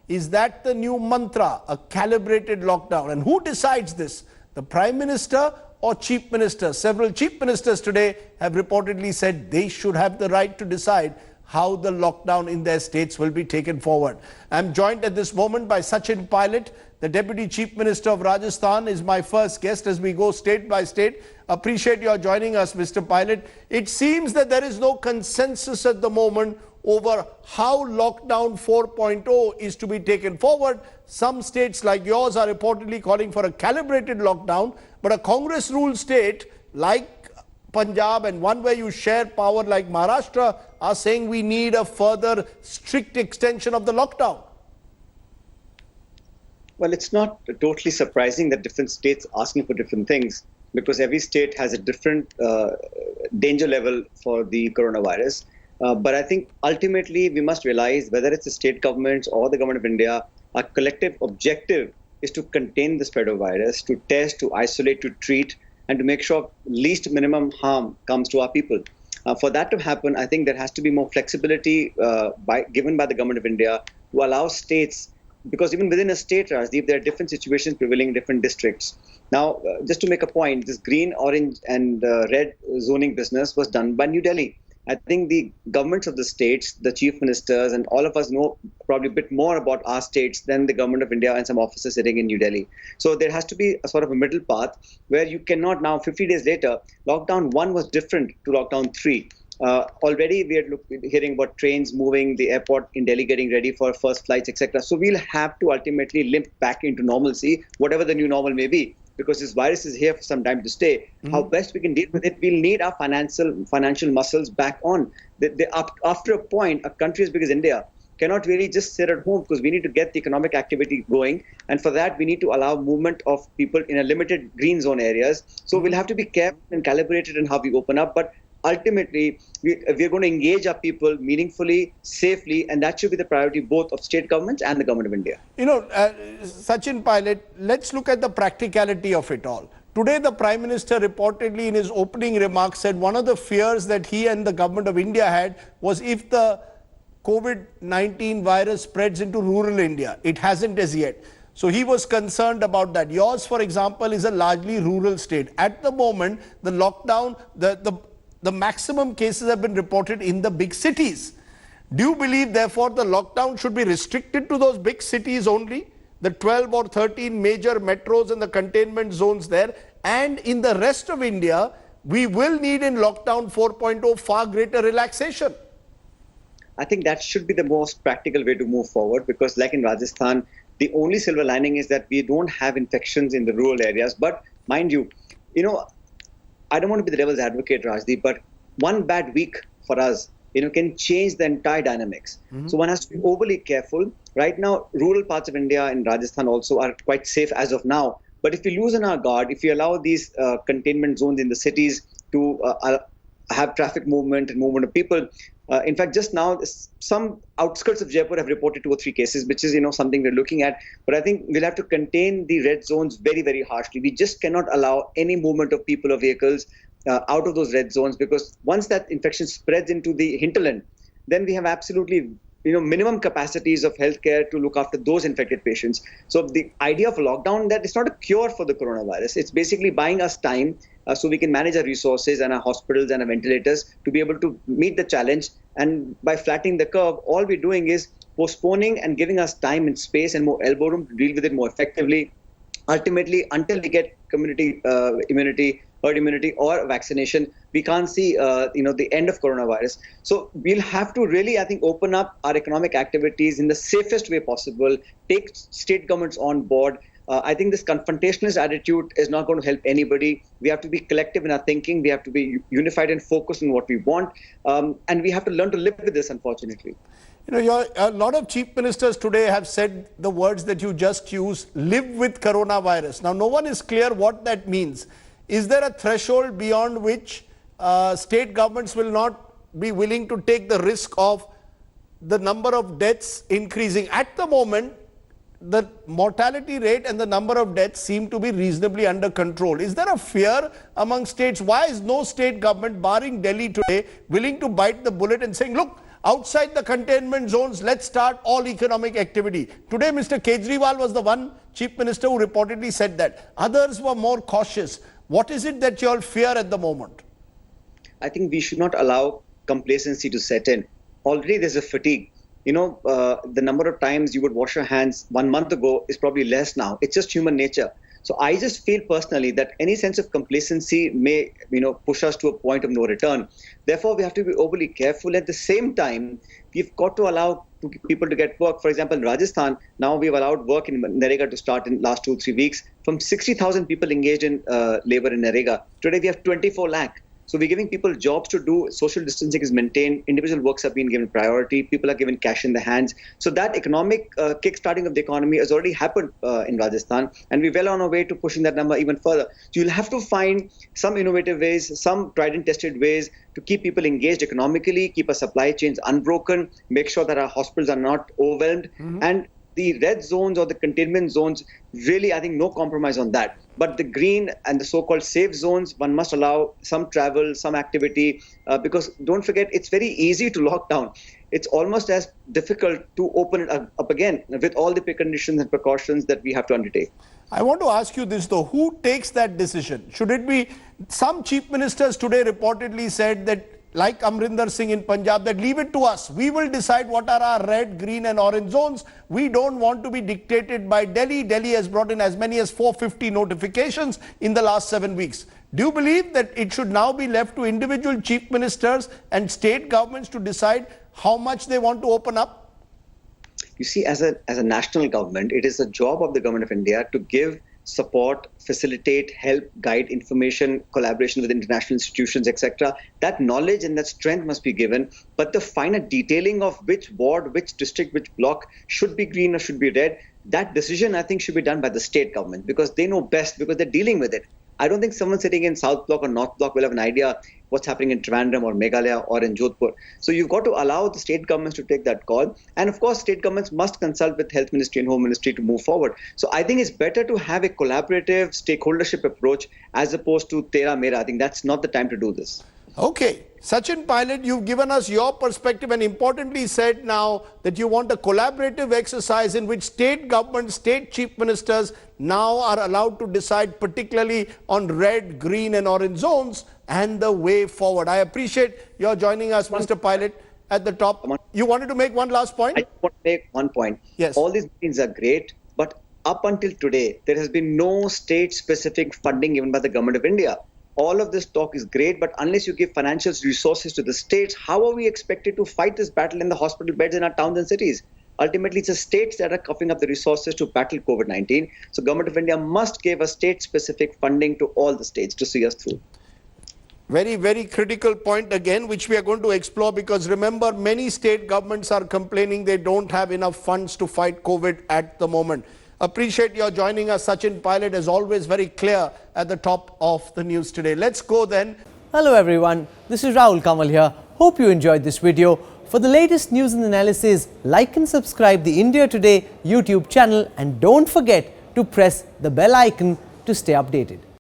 Is that the new mantra, a calibrated lockdown? And who decides this? The Prime Minister or Chief Minister? Several Chief Ministers today have reportedly said they should have the right to decide how the lockdown in their states will be taken forward. I'm joined at this moment by Sachin Pilot, the Deputy Chief Minister of Rajasthan, is my first guest as we go state by state. Appreciate your joining us, Mr. Pilot. It seems that there is no consensus at the moment over how lockdown 4.0 is to be taken forward. Some states like yours are reportedly calling for a calibrated lockdown, but a Congress-ruled state like Punjab and one where you share power like Maharashtra are saying we need a further strict extension of the lockdown. Well, it's not totally surprising that different states are asking for different things because every state has a different danger level for the coronavirus. But I think ultimately we must realize whether it's the state governments or the government of India, our collective objective is to contain the spread of virus, to test, to isolate, to treat, and to make sure least minimum harm comes to our people. For that to happen, I think there has to be more flexibility given by the government of India to allow states, because even within a state, Rajdeep, there are different situations prevailing in different districts. Now, just to make a point, this green, orange, and red zoning business was done by New Delhi. I think the governments of the states, the chief ministers, and all of us know probably a bit more about our states than the government of India and some officers sitting in New Delhi. So there has to be a sort of a middle path where you cannot now, 50 days later, lockdown 1 was different to lockdown 3. Already we are hearing about trains moving, the airport in Delhi getting ready for first flights, etc. So we'll have to ultimately limp back into normalcy, whatever the new normal may be, because this virus is here for some time to stay. How best we can deal with it, we'll need our financial muscles back on. After a point, a country as big as India cannot really just sit at home because we need to get the economic activity going. And for that, we need to allow movement of people in a limited green zone areas. So we'll have to be careful and calibrated in how we open up. But ultimately, we're going to engage our people meaningfully, safely, and that should be the priority both of state governments and the government of India. You know, Sachin Pilot, let's look at the practicality of it all. Today, the Prime Minister reportedly in his opening remarks said one of the fears that he and the government of India had was if the COVID-19 virus spreads into rural India. It hasn't as yet. So he was concerned about that. Yours, for example, is a largely rural state. At the moment, the lockdown, the maximum cases have been reported in the big cities. Do you believe, therefore, the lockdown should be restricted to those big cities only? The 12 or 13 major metros and the containment zones there. And in the rest of India, we will need in lockdown 4.0 far greater relaxation. I think that should be the most practical way to move forward because like in Rajasthan, the only silver lining is that we don't have infections in the rural areas. But mind you, I don't want to be the devil's advocate, Rajdeep, but one bad week for us, can change the entire dynamics. So one has to be overly careful. Right now, rural parts of India and Rajasthan also are quite safe as of now. But if we loosen our guard, if we allow these containment zones in the cities to have traffic movement and movement of people, in fact, just now, some outskirts of Jaipur have reported 2 or 3 cases, which is, something we're looking at. But I think we'll have to contain the red zones very, very harshly. We just cannot allow any movement of people or vehicles out of those red zones because once that infection spreads into the hinterland, then we have absolutely minimum capacities of healthcare to look after those infected patients. So the idea of lockdown, that it's not a cure for the coronavirus. It's basically buying us time so we can manage our resources and our hospitals and our ventilators to be able to meet the challenge. And by flattening the curve, all we're doing is postponing and giving us time and space and more elbow room to deal with it more effectively. Ultimately, until we get community immunity, herd immunity or vaccination, we can't see the end of coronavirus. So we'll have to really, I think, open up our economic activities in the safest way possible, take state governments on board. I think this confrontationalist attitude is not going to help anybody. We have to be collective in our thinking. We have to be unified and focused on what we want. And we have to learn to live with this, unfortunately. A lot of chief ministers today have said the words that you just used, live with coronavirus. Now, no one is clear what that means. Is there a threshold beyond which state governments will not be willing to take the risk of the number of deaths increasing? At the moment, the mortality rate and the number of deaths seem to be reasonably under control. Is there a fear among states? Why is no state government, barring Delhi today, willing to bite the bullet and saying, look, outside the containment zones, let's start all economic activity. Today, Mr. Kejriwal was the one chief minister who reportedly said that. Others were more cautious. What is it that you all fear at the moment? I think we should not allow complacency to set in. Already there's a fatigue. The number of times you would wash your hands 1 month ago is probably less now. It's just human nature. So I just feel personally that any sense of complacency may, push us to a point of no return. Therefore, we have to be overly careful. At the same time, we've got to allow people to get work. For example, in Rajasthan, now we've allowed work in Narega to start in last 2-3 weeks. From 60,000 people engaged in labor in Narega, today we have 24 lakh. So we're giving people jobs to do, social distancing is maintained, individual works are being given priority, people are given cash in the hands. So that economic kickstarting of the economy has already happened in Rajasthan, and we're well on our way to pushing that number even further. So you'll have to find some innovative ways, some tried and tested ways to keep people engaged economically, keep our supply chains unbroken, make sure that our hospitals are not overwhelmed, and the red zones or the containment zones, really, I think no compromise on that. But the green and the so-called safe zones, one must allow some travel, some activity, because don't forget, it's very easy to lock down. It's almost as difficult to open it up again with all the preconditions and precautions that we have to undertake. I want to ask you this though, who takes that decision? Should it be, some chief ministers today reportedly said that, like Amrinder Singh in Punjab, that leave it to us. We will decide what are our red, green and orange zones. We don't want to be dictated by Delhi. Delhi has brought in as many as 450 notifications in the last 7 weeks. Do you believe that it should now be left to individual chief ministers and state governments to decide how much they want to open up? You see, as a national government, it is the job of the government of India to give support, facilitate, help, guide, information, collaboration with international institutions, etc. That knowledge and that strength must be given. But the finer detailing of which ward, which district, which block should be green or should be red, that decision, I think, should be done by the state government because they know best, because they're dealing with it. I don't think someone sitting in South Block or North Block will have an idea what's happening in Trivandrum or Meghalaya or in Jodhpur. So you've got to allow the state governments to take that call. And of course, state governments must consult with Health Ministry and Home Ministry to move forward. So I think it's better to have a collaborative stakeholdership approach as opposed to Tera Mera. I think that's not the time to do this. Okay. Sachin Pilot, you've given us your perspective and importantly said now that you want a collaborative exercise in which state government, state chief ministers now are allowed to decide particularly on red, green and orange zones and the way forward. I appreciate your joining us, Mr. Pilot, at the top. You wanted to make one last point? I want to make one point. Yes. All these meetings are great, but up until today, there has been no state-specific funding given by the government of India. All of this talk is great, but unless you give financial resources to the states, how are we expected to fight this battle in the hospital beds in our towns and cities? Ultimately, it's the states that are coughing up the resources to battle COVID-19. So Government of India must give a state-specific funding to all the states to see us through. Very, very critical point again, which we are going to explore because remember, many state governments are complaining they don't have enough funds to fight COVID at the moment. Appreciate your joining us. Sachin Pilot, as always, very clear at the top of the news today. Let's go then. Hello everyone, this is Rahul Kamal here. Hope you enjoyed this video. For the latest news and analysis, like and subscribe the India Today YouTube channel and don't forget to press the bell icon to stay updated.